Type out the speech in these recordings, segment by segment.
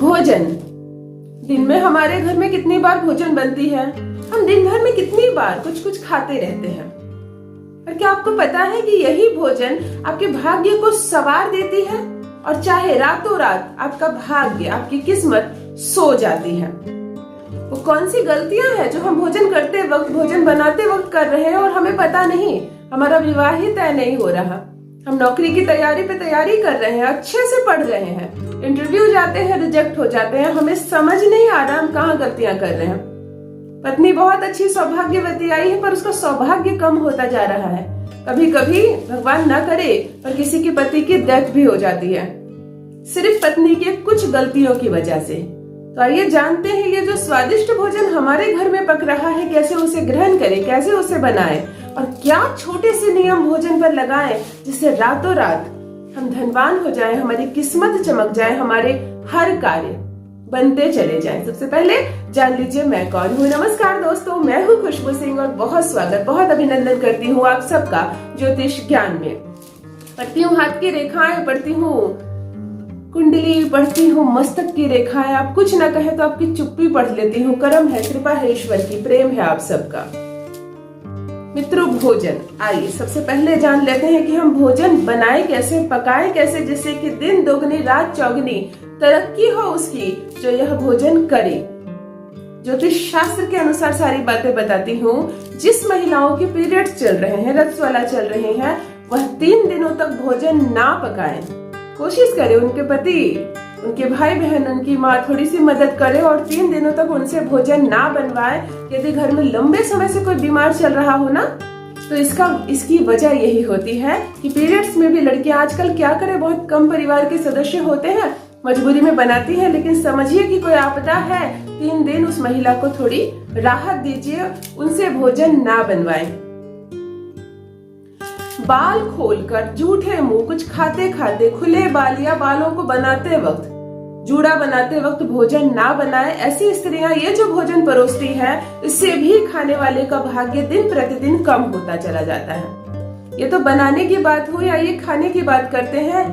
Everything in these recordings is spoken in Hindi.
भोजन। दिन में हमारे घर में कितनी बार भोजन बनती है, हम दिन भर में कितनी बार कुछ कुछ खाते रहते हैं। पर क्या आपको पता है कि यही भोजन आपके भाग्य को संवार देती है और चाहे रातों रात आपका भाग्य, आपकी किस्मत सो जाती है। वो कौन सी गलतियां हैं जो हम भोजन करते वक्त, भोजन बनाते वक्त कर रहे हैं और हमें पता नहीं। हमारा विवाह ही तय नहीं हो रहा, हम नौकरी की तैयारी कर रहे हैं, अच्छे से पढ़ रहे हैं, इंटरव्यू जाते हैं, रिजेक्ट हो जाते हैं, हमें समझ नहीं आ रहा हम कहाँ गलतियां कर रहे हैं। पत्नी बहुत अच्छी सौभाग्यवती आई है पर उसका सौभाग्य कम होता जा रहा है। कभी कभी भगवान ना करे पर किसी के पति की डेथ भी हो जाती है, सिर्फ पत्नी के कुछ गलतियों की वजह से। तो आइए जानते हैं ये जो स्वादिष्ट भोजन हमारे घर में पक रहा है, कैसे उसे ग्रहण करें, कैसे उसे बनाएं और क्या छोटे से नियम भोजन पर लगाएं जिससे रातों रात हम धनवान हो जाएं, हमारी किस्मत चमक जाए, हमारे हर कार्य बनते चले जाएं। सबसे पहले जान लीजिए मैं कौन हूँ। नमस्कार दोस्तों, मैं हूँ खुशबू सिंह और बहुत स्वागत, बहुत अभिनंदन करती हूँ आप सबका ज्योतिष ज्ञान में। पढ़ती हूँ हाथ की रेखाएं, पढ़ती हूँ कुंडली, पढ़ती हूँ मस्तक की रेखाएं। आप कुछ ना कहे तो आपकी चुप्पी पढ़ लेती हूँ। कर्म है, कृपा है ईश्वर की, प्रेम है आप सबका। मित्रों, भोजन, आइए सबसे पहले जान लेते हैं कि हम भोजन बनाए कैसे, पकाए कैसे, जिससे कि दिन दोगुनी रात चौगुनी तरक्की हो उसकी जो यह भोजन करे। ज्योतिष शास्त्र के अनुसार सारी बातें बताती हूँ। जिस महिलाओं के पीरियड्स चल रहे हैं, रक्तज्वाला चल रहे हैं, वह 3 दिनों तक भोजन ना पकाएं। कोशिश करें उनके पति, उनके भाई बहन, उनकी माँ थोड़ी सी मदद करे और 3 दिनों तक उनसे भोजन ना बनवाए। यदि घर में लंबे समय से कोई बीमार चल रहा हो ना, तो इसकी वजह यही होती है कि पीरियड्स में भी लड़कियां आजकल क्या करें, बहुत कम परिवार के सदस्य होते हैं, मजबूरी में बनाती है। लेकिन समझिए कि कोई आपदा है, 3 दिन उस महिला को थोड़ी राहत दीजिए, उनसे भोजन ना बनवाएं। बाल खोलकर झूठे मुंह कुछ खाते खाते, खुले बाल या बालों को बनाते वक्त, जूड़ा बनाते वक्त भोजन ना बनाए। ऐसी स्त्रियां ये जो भोजन परोसती है, इससे भी खाने वाले का भाग्य दिन प्रतिदिन कम होता चला जाता है। ये तो बनाने की बात हुई, आइए खाने की बात करते हैं।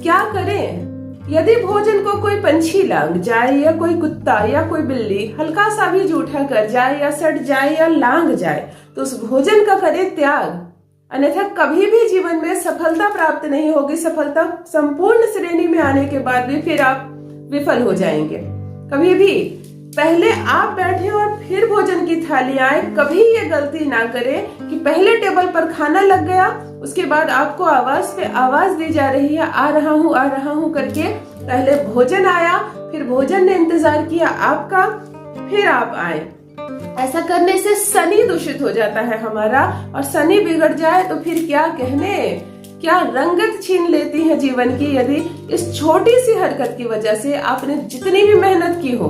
क्या करें यदि भोजन को कोई पंछी लांग जाए या कोई कुत्ता या कोई बिल्ली हल्का सा भी जूठा कर जाए या सड़ जाए या लांग जाए, तो उस भोजन का करें त्याग, अन्यथा कभी भी जीवन में सफलता प्राप्त नहीं होगी। सफलता संपूर्ण श्रेणी में आने के बाद भी फिर आप विफल हो जाएंगे। कभी भी पहले आप बैठे और फिर भोजन की थाली आए, कभी ये गलती ना करें कि पहले टेबल पर खाना लग गया, उसके बाद आपको आवाज पे आवाज दी जा रही है, आ रहा हूँ करके। पहले भोजन आया, फिर भोजन ने इंतजार किया आपका, फिर आप आए। ऐसा करने से शनि दूषित हो जाता है हमारा, और शनि बिगड़ जाए तो फिर क्या कहने, क्या रंगत छीन लेती है जीवन की। यदि इस छोटी सी हरकत की वजह से आपने जितनी भी मेहनत की हो,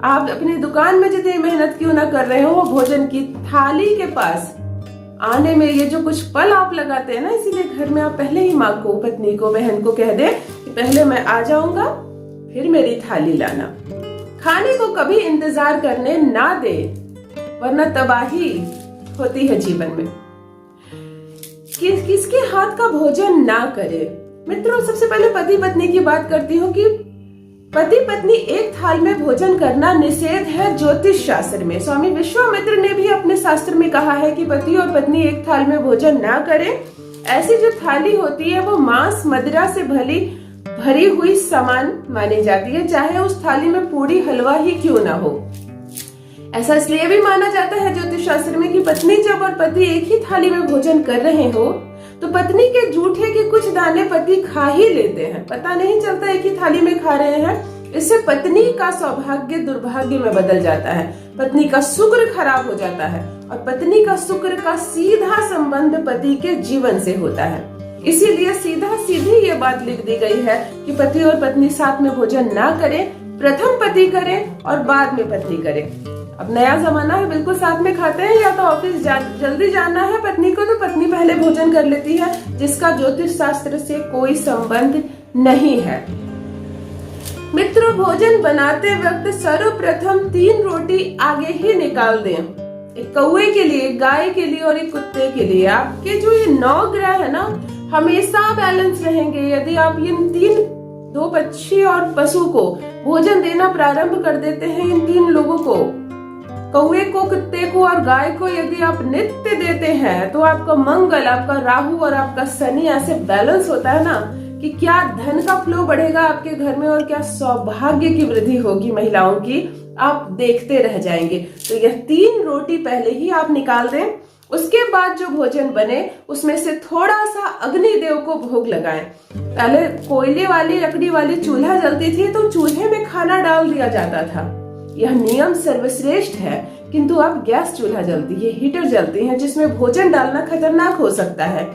आप अपनी दुकान में जितनी मेहनत क्यों ना कर रहे हो, वो भोजन की थाली के पास आने में ये जो कुछ पल आप लगाते हैं ना, इसीलिए घर में आप पहले ही माँ को, पत्नी को, बहन को कह दे कि पहले मैं आ जाऊंगा, फिर मेरी थाली लाना। खाने को कभी इंतजार करने ना दे, वरना तबाही होती है जीवन में। किसके हाथ का भोजन ना करे। मित्रों, सबसे पहले पति पत्नी की बात करती हूँ कि पति पत्नी एक थाल में भोजन करना निषेध है ज्योतिष शास्त्र में। स्वामी विश्वामित्र ने भी अपने शास्त्र में कहा है कि पति और पत्नी एक थाल में भोजन ना करें। ऐसी जो थाली होती है वो मांस मदिरा से भरी हुई सामान मानी जाती है, चाहे उस थाली में पूरी हलवा ही क्यों ना हो। ऐसा इसलिए भी माना जाता है ज्योतिष शास्त्र में कि पत्नी जब और पति एक ही थाली में भोजन कर रहे हो, तो पत्नी के जूठे के कुछ दाने पति खा ही लेते हैं, पता नहीं चलता एक ही थाली में खा रहे हैं। इससे पत्नी का सौभाग्य दुर्भाग्य में बदल जाता है, पत्नी का शुक्र खराब हो जाता है, और पत्नी का शुक्र का सीधा संबंध पति के जीवन से होता है। इसीलिए सीधा सीधी ये बात लिख दी गई है कि पति और पत्नी साथ में भोजन ना करें, प्रथम पति करें और बाद में पत्नी करें। अब नया जमाना है, बिल्कुल साथ में खाते हैं, या तो ऑफिस जल्दी जाना है पत्नी को तो पत्नी पहले भोजन कर लेती है, जिसका ज्योतिष शास्त्र से कोई संबंध नहीं है। मित्रों, भोजन बनाते वक्त सर्वप्रथम 3 रोटी आगे ही निकाल दें। एक कौवे के लिए, गाय के लिए और एक कुत्ते के लिए। आपके जो ये 9 ग्रह है ना, हमेशा बैलेंस रहेंगे यदि आप इन 2 पक्षी और पशु को भोजन देना प्रारंभ कर देते हैं इन 3 लोगों को। कौवे को, कुत्ते को और गाय को यदि आप नित्य देते हैं तो आपका मंगल, आपका राहु और आपका शनि ऐसे बैलेंस होता है ना कि क्या धन का फ्लो बढ़ेगा आपके घर में और क्या सौभाग्य की वृद्धि होगी महिलाओं की, आप देखते रह जाएंगे। तो यह 3 रोटी पहले ही आप निकाल दें। उसके बाद जो भोजन बने उसमें से थोड़ा सा अग्निदेव को भोग लगाएं। पहले कोयले वाली लकड़ी वाली चूल्हा जलती थी तो चूल्हे में खाना डाल दिया जाता था, यह नियम सर्वश्रेष्ठ है। किंतु अब गैस चूल्हा जलती है, हीटर जलती है जिसमें भोजन डालना खतरनाक हो सकता है।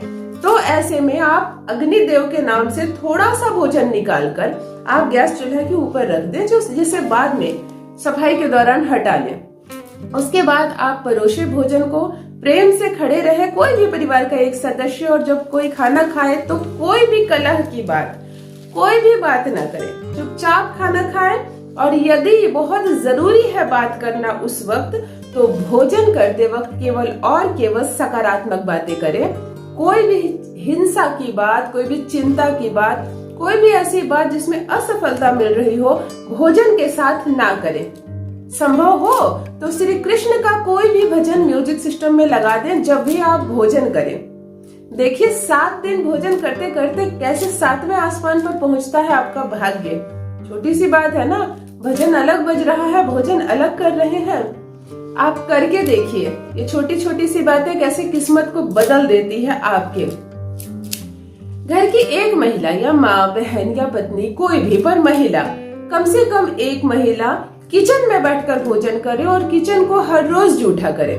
तो ऐसे में आप अग्निदेव के नाम से थोड़ा सा भोजन निकालकर आप गैस चूल्हा के ऊपर रख दें, जिसे बाद में सफाई के दौरान हटा लें। उसके बाद आप परोसे भोजन को, प्रेम से खड़े रहे कोई भी परिवार का एक सदस्य, और जब कोई खाना खाए तो कोई भी कलह की बात, कोई भी बात ना करे, चुपचाप खाना खाए। और यदि बहुत जरूरी है बात करना उस वक्त, तो भोजन करते वक्त केवल और केवल सकारात्मक बातें करें। कोई भी हिंसा की बात, कोई भी चिंता की बात, कोई भी ऐसी बात जिसमें असफलता मिल रही हो, भोजन के साथ ना करें। संभव हो तो श्री कृष्ण का कोई भी भजन म्यूजिक सिस्टम में लगा दें जब भी आप भोजन करें। देखिए 7 दिन भोजन करते करते कैसे 7वें आसमान पर पहुंचता है आपका भाग्य। छोटी सी बात है ना, भजन अलग बज रहा है, भोजन अलग कर रहे हैं। आप करके देखिए, ये छोटी छोटी सी बातें कैसे किस्मत को बदल देती है आपके। घर की एक महिला या माँ, बहन या पत्नी, कोई भी, पर महिला, कम से कम एक महिला किचन में बैठकर भोजन करे और किचन को हर रोज जूठा करे।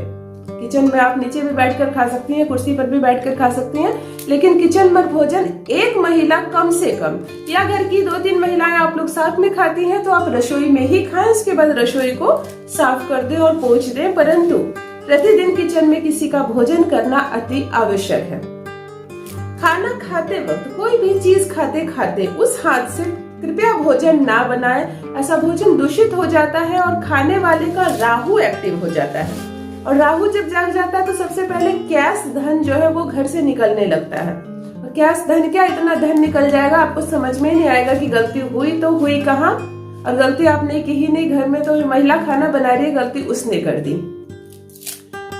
किचन में आप नीचे भी बैठकर खा सकती हैं, कुर्सी पर भी बैठकर खा सकती हैं, लेकिन किचन में भोजन एक महिला कम से कम, या घर की 2-3 महिलाएं आप लोग साथ में खाती हैं तो आप रसोई में ही खाएं। उसके बाद रसोई को साफ कर दें और पोंछ दें, परंतु प्रतिदिन किचन में किसी का भोजन करना अति आवश्यक है। खाना खाते वक्त, कोई भी चीज खाते खाते उस हाथ से कृपया भोजन ना बनाएं। ऐसा भोजन दूषित हो जाता है और खाने वाले का राहु एक्टिव हो जाता है, और राहु जब जाग जाता है तो सबसे पहले कैश धन जो है वो घर से निकलने लगता है। और कैश धन क्या, इतना धन निकल जाएगा आपको समझ में नहीं आएगा कि गलती हुई तो हुई कहाँ, और गलती आपने की ही नहीं। घर में तो महिला खाना बना रही है, गलती उसने कर दी।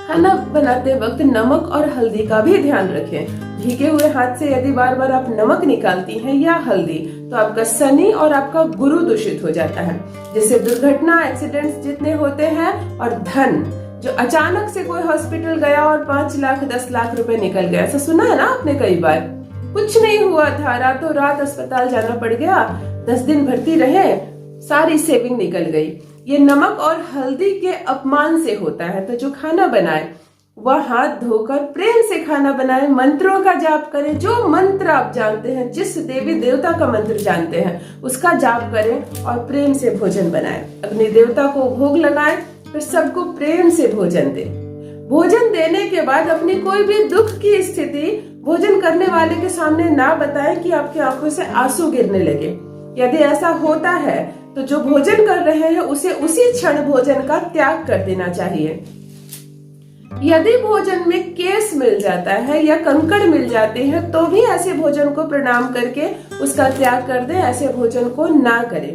खाना बनाते वक्त नमक और हल्दी का भी ध्यान रखें। भीगे हुए हाथ से यदि बार बार आप नमक निकालती हैं या हल्दी, तो आपका शनि और आपका गुरु दूषित हो जाता है, जिससे दुर्घटना, एक्सीडेंट्स जितने होते हैं, और धन जो अचानक से कोई हॉस्पिटल गया और 5 लाख 10 लाख रुपए निकल गया, ऐसा सुना है ना आपने कई बार। कुछ नहीं हुआ था, रातों रात अस्पताल जाना पड़ गया, 10 दिन भर्ती रहे, सारी सेविंग निकल गई। ये नमक और हल्दी के अपमान से होता है। तो जो खाना बनाए वह हाथ धोकर प्रेम से खाना बनाए, मंत्रों का जाप करें। जो मंत्र आप जानते हैं, जिस देवी देवता का मंत्र जानते हैं, उसका जाप करें और प्रेम से भोजन बनाएं। अग्नि देवता को भोग लगाएं, फिर सबको प्रेम से भोजन दें। भोजन देने के बाद अपनी कोई भी दुख की स्थिति भोजन करने वाले के सामने ना बताएं कि आपकी आंखों से आंसू गिरने लगे। यदि ऐसा होता है तो जो भोजन कर रहे हैं उसे उसी क्षण भोजन का त्याग कर देना चाहिए। यदि भोजन में केस मिल जाता है या कंकड़ मिल जाते हैं तो भी ऐसे भोजन को प्रणाम करके उसका त्याग कर दें, ऐसे भोजन को ना करें।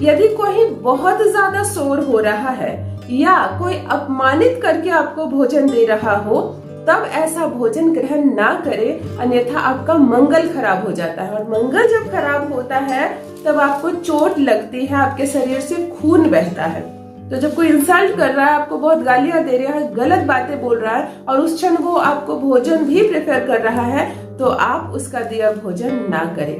यदि कोई बहुत ज्यादा शोर हो रहा है या कोई अपमानित करके आपको भोजन दे रहा हो, तब ऐसा भोजन ग्रहण ना करें, अन्यथा आपका मंगल खराब हो जाता है। और मंगल जब खराब होता है तब आपको चोट लगती है, आपके शरीर से खून बहता है। तो जब कोई इंसल्ट कर रहा है, आपको बहुत गालियां दे रहा है, गलत बातें बोल रहा है, और उस क्षण वो आपको भोजन भी प्रेफर कर रहा है, तो आप उसका दिया भोजन ना करें।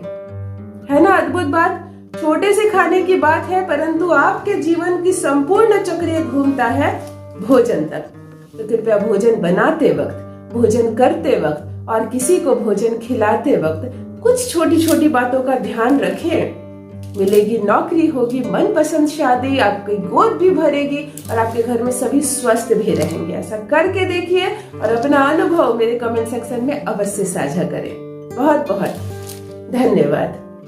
है ना अद्भुत बात। छोटे से खाने की बात है, परंतु आपके जीवन की संपूर्ण चक्र घूमता है भोजन तक। तो कृपया भोजन बनाते वक्त, भोजन करते वक्त और किसी को भोजन खिलाते वक्त कुछ छोटी छोटी बातों का ध्यान रखें। मिलेगी नौकरी, होगी मनपसंद शादी, आपकी गोद भी भरेगी और आपके घर में सभी स्वस्थ भी रहेंगे। ऐसा करके देखिए और अपना अनुभव मेरे कमेंट सेक्शन में अवश्य साझा करें। बहुत बहुत धन्यवाद।